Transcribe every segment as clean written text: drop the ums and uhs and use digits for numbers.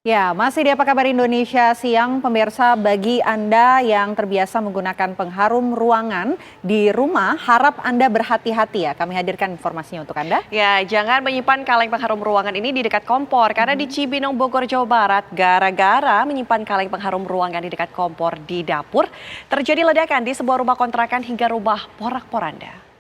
Ya, masih di Apa Kabar Indonesia Siang, pemirsa, bagi Anda yang terbiasa menggunakan pengharum ruangan di rumah, harap Anda berhati-hati ya. Kami hadirkan informasinya untuk Anda. Ya, jangan menyimpan kaleng pengharum ruangan ini di dekat kompor karena di Cibinong, Bogor, Jawa Barat, gara-gara menyimpan kaleng pengharum ruangan di dekat kompor di dapur, terjadi ledakan di sebuah rumah kontrakan hingga rumah porak-poranda.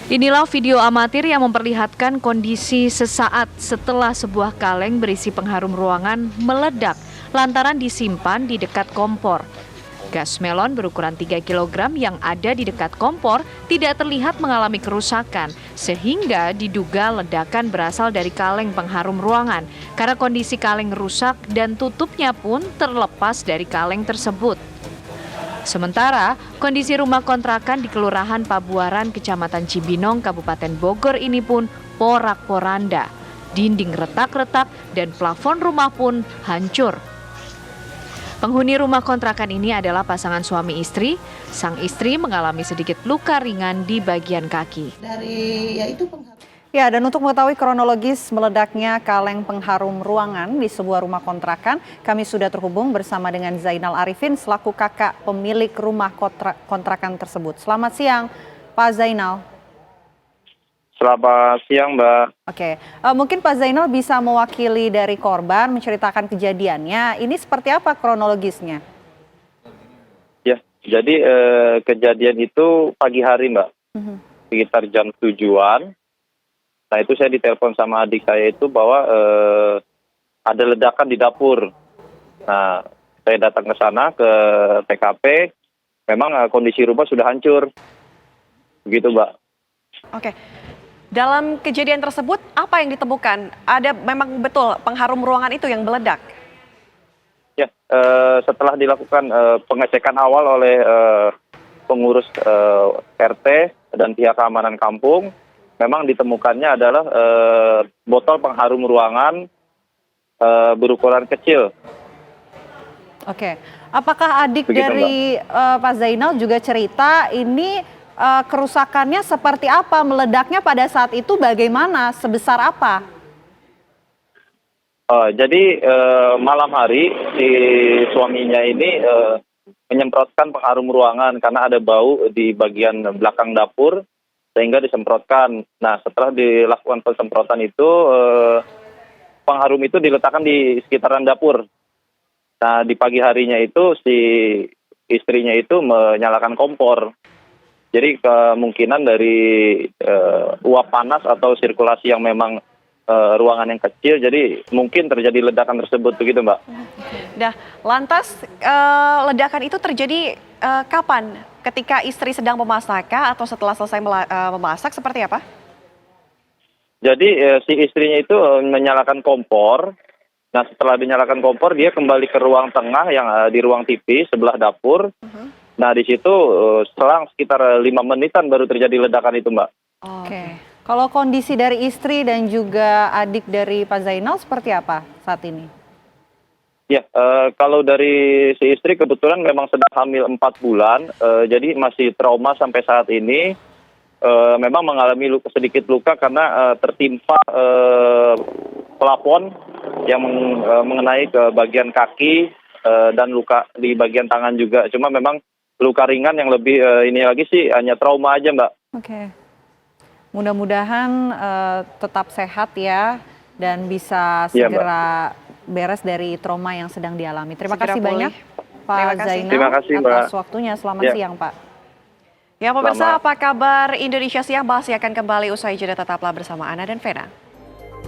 Inilah video amatir yang memperlihatkan kondisi sesaat setelah sebuah kaleng berisi pengharum ruangan meledak lantaran disimpan di dekat kompor. Gas melon berukuran 3 kg yang ada di dekat kompor tidak terlihat mengalami kerusakan, sehingga diduga ledakan berasal dari kaleng pengharum ruangan karena kondisi kaleng rusak dan tutupnya pun terlepas dari kaleng tersebut. Sementara, kondisi rumah kontrakan di Kelurahan Pabuaran, Kecamatan Cibinong, Kabupaten Bogor ini pun porak-poranda. Dinding retak-retak dan plafon rumah pun hancur. Penghuni rumah kontrakan ini adalah pasangan suami istri. Sang istri mengalami sedikit luka ringan di bagian kaki. Ya, dan untuk mengetahui kronologis meledaknya kaleng pengharum ruangan di sebuah rumah kontrakan, kami sudah terhubung bersama dengan Zainal Arifin selaku kakak pemilik rumah kontrakan tersebut. Selamat siang, Pak Zainal. Selamat siang, Mbak. Oke, mungkin Pak Zainal bisa mewakili dari korban menceritakan kejadiannya. Ini seperti apa kronologisnya? Ya, jadi kejadian itu pagi hari, Mbak. Sekitar jam 7-an. Nah, itu saya ditelepon sama adik saya itu bahwa ada ledakan di dapur. Nah, saya datang ke sana ke TKP. Memang kondisi rumah sudah hancur. Begitu, Mbak. Oke, dalam kejadian tersebut apa yang ditemukan? Ada memang betul pengharum ruangan itu yang meledak? Ya, setelah dilakukan pengecekan awal oleh pengurus RT dan pihak keamanan kampung, memang ditemukannya adalah botol pengharum ruangan berukuran kecil. Oke, apakah adik Begitu, dari Pak Zainal juga cerita ini kerusakannya seperti apa, meledaknya pada saat itu bagaimana, sebesar apa? Jadi malam hari si suaminya ini menyemprotkan pengharum ruangan karena ada bau di bagian belakang dapur, sehingga disemprotkan. Nah, setelah dilakukan pensemprotan itu, pengharum itu diletakkan di sekitaran dapur. Nah, di pagi harinya itu si istrinya itu menyalakan kompor. Jadi kemungkinan dari uap panas atau sirkulasi yang memang ruangan yang kecil, jadi mungkin terjadi ledakan tersebut, begitu, Mbak. Nah, lantas ledakan itu terjadi kapan? Ketika istri sedang memasak atau setelah selesai memasak, seperti apa? Jadi si istrinya itu menyalakan kompor. Nah, setelah dinyalakan kompor, dia kembali ke ruang tengah yang di ruang TV sebelah dapur. Nah, di situ selang sekitar 5 menitan baru terjadi ledakan itu, Mbak. Oke, kalau kondisi dari istri dan juga adik dari Pak Zainal seperti apa saat ini? Ya, kalau dari si istri kebetulan memang sedang hamil 4 bulan, jadi masih trauma sampai saat ini. Memang mengalami sedikit luka karena tertimpa plafon yang mengenai ke bagian kaki dan luka di bagian tangan juga. Cuma memang luka ringan yang lebih ini lagi sih hanya trauma aja, Mbak. Oke, mudah-mudahan tetap sehat ya dan bisa Iya, segera beres dari trauma yang sedang dialami. Terima Segera kasih pulih. banyak Pak Terima kasih. Zainal Terima kasih, Mbak. atas waktunya. Selamat Ya. siang, Pak. Ya, pemirsa, Selamat. Apa Kabar Indonesia Siang masih akan kembali usai jeda, tetaplah bersama Ana dan Vena.